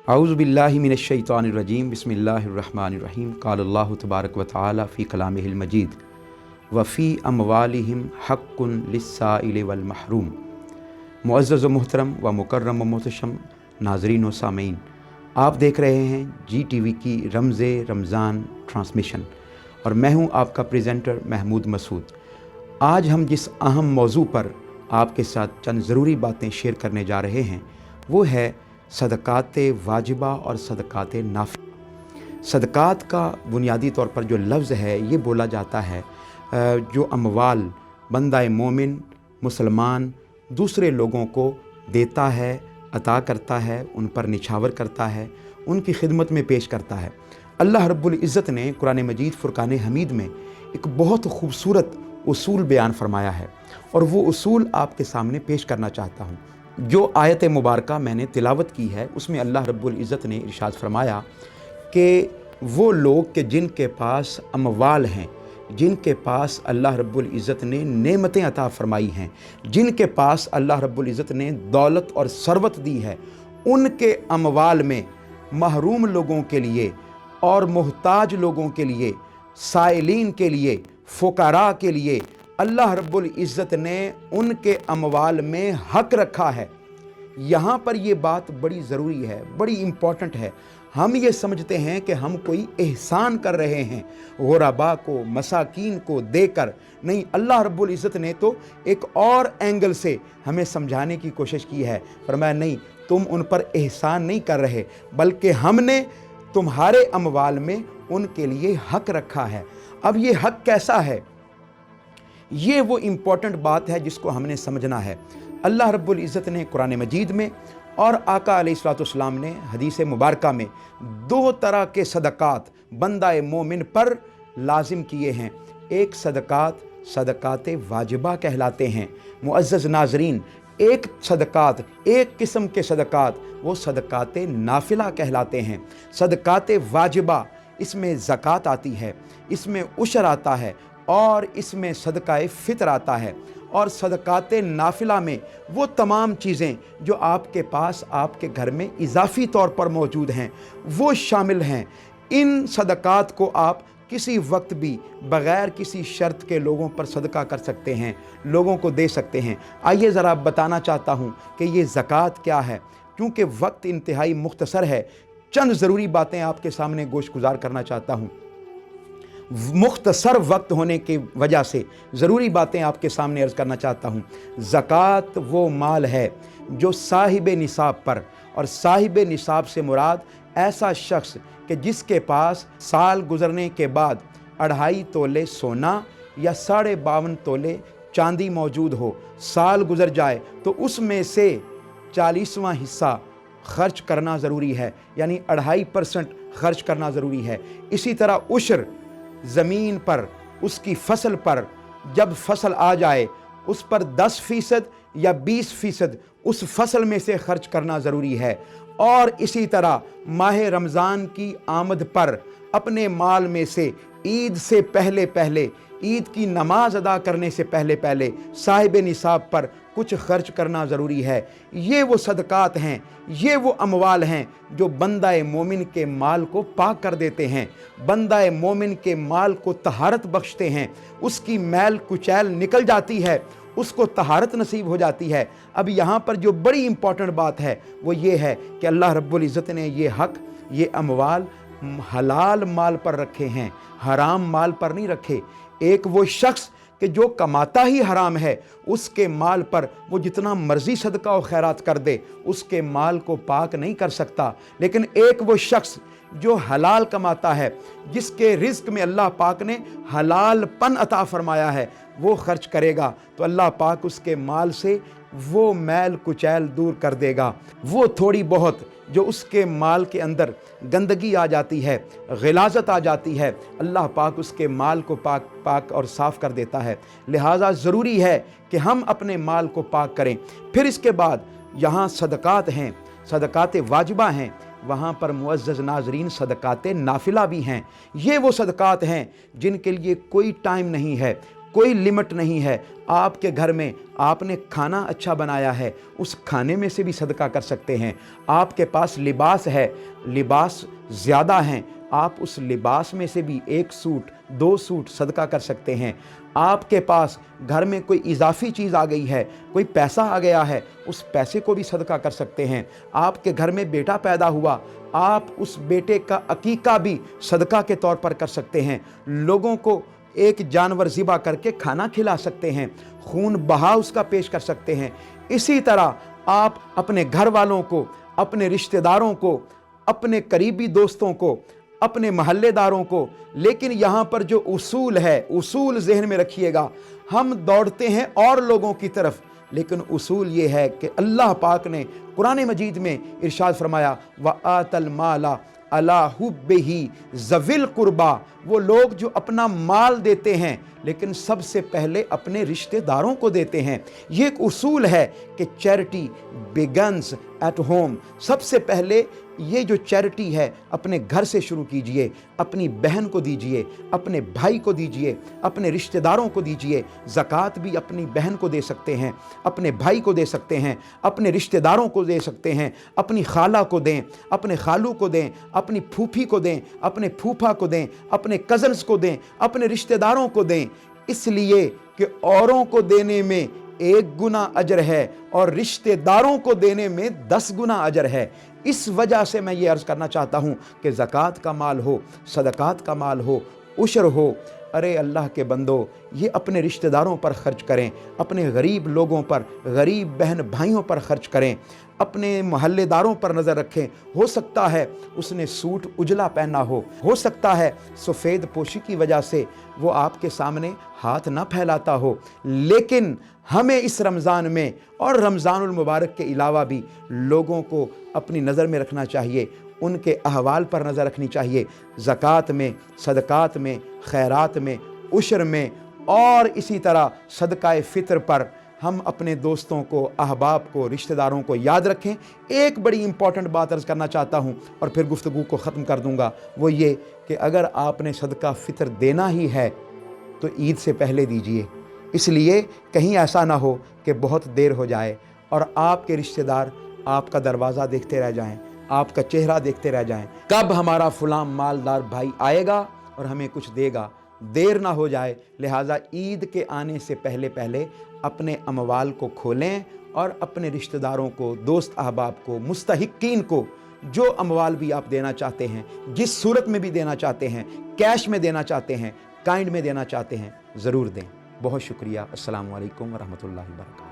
अऊज़ु बिल्लाहि मिनश्शैतानिर्रजीम बिस्मिल्लाहिर्रहमानिर्रहीम क़ालल्लाहु तबारक व तआला फ़ी कलामिहिल मजीद व फ़ी अमवालिहिम हक़्क़ुन लिस्साइल वल महरूम। मुअज़्ज़ज़ व मुहतरम व मुकर्रम व मोहतशम नाज़रीन व सामीन, आप देख रहे हैं GTV की रमज़े रमज़ान ट्रांसमिशन और मैं हूँ आपका प्रेजेंटर महमूद मसूद। आज हम जिस अहम मौजू पर आपके साथ चंद ज़रूरी बातें शेयर करने जा रहे हैं वो है सदक़ात वाजिबा और सदक़ात नाफ़िला। सदक़ात का बुनियादी तौर पर जो लफ्ज़ है ये बोला जाता है जो अमवाल बंदा मोमिन मुसलमान दूसरे लोगों को देता है, अता करता है, उन पर निछावर करता है, उनकी खिदमत में पेश करता है। अल्लाह रब्बुल इज़्ज़त ने कुरान मजीद फ़ुरक़ान हमीद में एक बहुत खूबसूरत उसूल बयान फरमाया है और वो उसूल आपके सामने पेश करना चाहता हूँ। जो आयत मुबारका मैंने तिलावत की है उसमें अल्लाह रब्बुल इज़्ज़त ने इरशाद फरमाया कि वो लोग के जिनके पास अमवाल हैं, जिनके पास अल्लाह रब्बुल इज़्ज़त ने नेमतें अता फ़रमाई हैं, जिनके पास अल्लाह रब्बुल इज़्ज़त ने दौलत और सरवत दी है, उनके अमवाल में महरूम लोगों के लिए और मुहताज लोगों के लिए, साइलीन के लिए, फ़ुक़रा के लिए अल्लाह रब्बुल इज़्ज़त ने उनके अमवाल में हक़ रखा है। यहाँ पर ये बात बड़ी ज़रूरी है, बड़ी इम्पॉर्टेंट है। हम ये समझते हैं कि हम कोई एहसान कर रहे हैं गुरबा को, मसाकीन को देकर। नहीं, अल्लाह रब्बुल इज़्ज़त ने तो एक और एंगल से हमें समझाने की कोशिश की है। फरमाया नहीं, तुम उन पर एहसान नहीं कर रहे, बल्कि हमने तुम्हारे अमवाल में उनके लिए हक़ रखा है। अब ये हक़ कैसा है, ये वो इम्पॉर्टेंट बात है जिसको हमने समझना है। अल्लाह रब्बुल इज़्ज़त ने कुरान मजीद में और आका अलैहिस्सलाम ने हदीस मुबारका में दो तरह के सदक़ात बंदा मोमिन पर लाजिम किए हैं। एक सदक़ात वाजिबा कहलाते हैं। मुअज़्ज़ज़ नाज़रीन, एक सदक़ात, एक किस्म के सदक़ात वो सदक़ात नाफिला कहलाते हैं। सदक़ात वाजिबा, इसमें ज़कात आती है, इसमें उशर आता है और इसमें सदक़ाए फ़ितर आता है। और सदक़ात नाफिला में वो तमाम चीज़ें जो आपके पास आपके घर में इजाफ़ी तौर पर मौजूद हैं वो शामिल हैं। इन सदक़ात को आप किसी वक्त भी बग़ैर किसी शर्त के लोगों पर सदका कर सकते हैं, लोगों को दे सकते हैं। आइए ज़रा बताना चाहता हूँ कि ये ज़कात क्या है। क्योंकि वक्त इंतहाई मुख्तसर है, चंद ज़रूरी बातें आपके सामने गोशगुजार करना चाहता हूँ। मुख्तसर वक्त होने की वजह से ज़रूरी बातें आपके सामने अर्ज़ करना चाहता हूँ। ज़कात वो माल है जो साहिब निसाब पर, और साहिब निसाब से मुराद ऐसा शख्स कि जिसके पास साल गुज़रने के बाद 2.5 तोले सोना या 52.5 तोले चांदी मौजूद हो। साल गुज़र जाए तो उसमें से 40वां हिस्सा खर्च करना ज़रूरी है, यानी 2.5% खर्च करना ज़रूरी है। इसी तरह उशर, ज़मीन पर उसकी फसल पर जब फसल आ जाए उस पर 10% या 20% उस फसल में से खर्च करना ज़रूरी है। और इसी तरह माह रमज़ान की आमद पर अपने माल में से ईद से पहले पहले, ईद की नमाज अदा करने से पहले पहले साहिब निसाब पर कुछ खर्च करना ज़रूरी है। ये वो सदक़ात हैं, ये वो अमवाल हैं जो बंदा मोमिन के माल को पाक कर देते हैं, बंदा मोमिन के माल को तहारत बख्शते हैं। उसकी मैल कुचैल निकल जाती है, उसको तहारत नसीब हो जाती है। अब यहाँ पर जो बड़ी इम्पॉर्टेंट बात है वो ये है कि अल्लाह रब्बुल इज़्ज़त ने ये हक़, ये अमवाल हलाल माल पर रखे हैं, हराम माल पर नहीं रखे। एक वो शख्स कि जो कमाता ही हराम है, उसके माल पर वो जितना मर्ज़ी सदका और खैरात कर दे उसके माल को पाक नहीं कर सकता। लेकिन एक वो शख्स जो हलाल कमाता है, जिसके रिज़्क़ में अल्लाह पाक ने हलालपन अता फ़रमाया है, वो खर्च करेगा तो अल्लाह पाक उसके माल से वो मैल कुचैल दूर कर देगा। वो थोड़ी बहुत जो उसके माल के अंदर गंदगी आ जाती है, ग़िलाज़त आ जाती है, अल्लाह पाक उसके माल को पाक और साफ़ कर देता है। लिहाजा ज़रूरी है कि हम अपने माल को पाक करें। फिर इसके बाद यहाँ सदक़ात हैं, सदक़ात वाजिबा हैं, वहाँ पर मुअज़्ज़ज़ नाज़रीन सदक़ात नाफिला भी हैं। ये वो सदक़ात हैं जिनके लिए कोई टाइम नहीं है, कोई लिमिट नहीं है। आपके घर में आपने खाना अच्छा बनाया है, उस खाने में से भी सदका कर सकते हैं। आपके पास लिबास है, लिबास ज़्यादा हैं, आप उस लिबास में से भी 1 सूट 2 सूट सदका कर सकते हैं। आपके पास घर में कोई इजाफी चीज़ आ गई है, कोई पैसा आ गया है, उस पैसे को भी सदका कर सकते हैं। आपके घर में बेटा पैदा हुआ, आप उस बेटे का अकीका भी सदका के तौर पर कर सकते हैं। लोगों को एक जानवर ज़िबा करके खाना खिला सकते हैं, खून बहा उसका पेश कर सकते हैं। इसी तरह आप अपने घर वालों को, अपने रिश्तेदारों को, अपने करीबी दोस्तों को, अपने महल्लेदारों को, लेकिन यहाँ पर जो उसूल है, उसूल ज़हन में रखिएगा। हम दौड़ते हैं और लोगों की तरफ, लेकिन उसूल ये है कि अल्लाह पाक ने कुरान मजीद में इरशाद फरमाया, व आतल माला अला हुब्बिही ज़विल कुर्बा, वो लोग जो अपना माल देते हैं लेकिन सबसे पहले अपने रिश्तेदारों को देते हैं। ये एक उसूल है कि चैरिटी बिगन्स एट होम। सबसे पहले ये जो चैरिटी है अपने घर से शुरू कीजिए, अपनी बहन को दीजिए, अपने भाई को दीजिए, अपने रिश्तेदारों को दीजिए। ज़कात भी अपनी बहन को दे सकते हैं, अपने भाई को दे सकते हैं, अपने रिश्तेदारों को दे सकते हैं, अपनी खाला को दें, अपने खालू को दें, अपनी फूफी को दें, अपने फूफा को दें, अपने कज़न्स को दें, अपने रिश्तेदारों को दें। इसलिए कि औरों को देने में 1 गुना अजर है और रिश्तेदारों को देने में 10 गुना अजर है। इस वजह से मैं ये अर्ज़ करना चाहता हूँ कि ज़कात का माल हो, सदकात का माल हो, उशर हो, अरे अल्लाह के बंदो, ये अपने रिश्तेदारों पर ख़र्च करें, अपने गरीब लोगों पर, गरीब बहन भाइयों पर ख़र्च करें, अपने महल्लेदारों पर नज़र रखें। हो सकता है उसने सूट उजला पहना हो सकता है सफ़ेद पोशी की वजह से वो आपके सामने हाथ ना फैलाता हो, लेकिन हमें इस रमज़ान में और रमज़ानुल मुबारक के अलावा भी लोगों को अपनी नज़र में रखना चाहिए, उनके अहवाल पर नज़र रखनी चाहिए। ज़कात में, सदकात में, खैरात में, उशर में और इसी तरह सदका फ़ितर पर हम अपने दोस्तों को, अहबाब को, रिश्तेदारों को याद रखें। एक बड़ी इंपॉर्टेंट बात अर्ज़ करना चाहता हूँ और फिर गुफ्तगू को ख़त्म कर दूँगा, वो ये कि अगर आपने सदका फ़ितर देना ही है तो ईद से पहले दीजिए, इसलिए कहीं ऐसा ना हो कि बहुत देर हो जाए और आपके रिश्तेदार आपका दरवाज़ा देखते रह जाएं, आपका चेहरा देखते रह जाएं, कब हमारा फ़लाँ मालदार भाई आएगा और हमें कुछ देगा। देर ना हो जाए, लिहाजा ईद के आने से पहले पहले अपने अमवाल को खोलें और अपने रिश्तेदारों को, दोस्त अहबाब को, मुस्तहिकीन को जो अमवाल भी आप देना चाहते हैं, जिस सूरत में भी देना चाहते हैं, कैश में देना चाहते हैं, काइंड में देना चाहते हैं, ज़रूर दें। बहुत शुक्रिया। अस्सलामु अलैकुम व रहमतुल्लाहि व बरकातहू।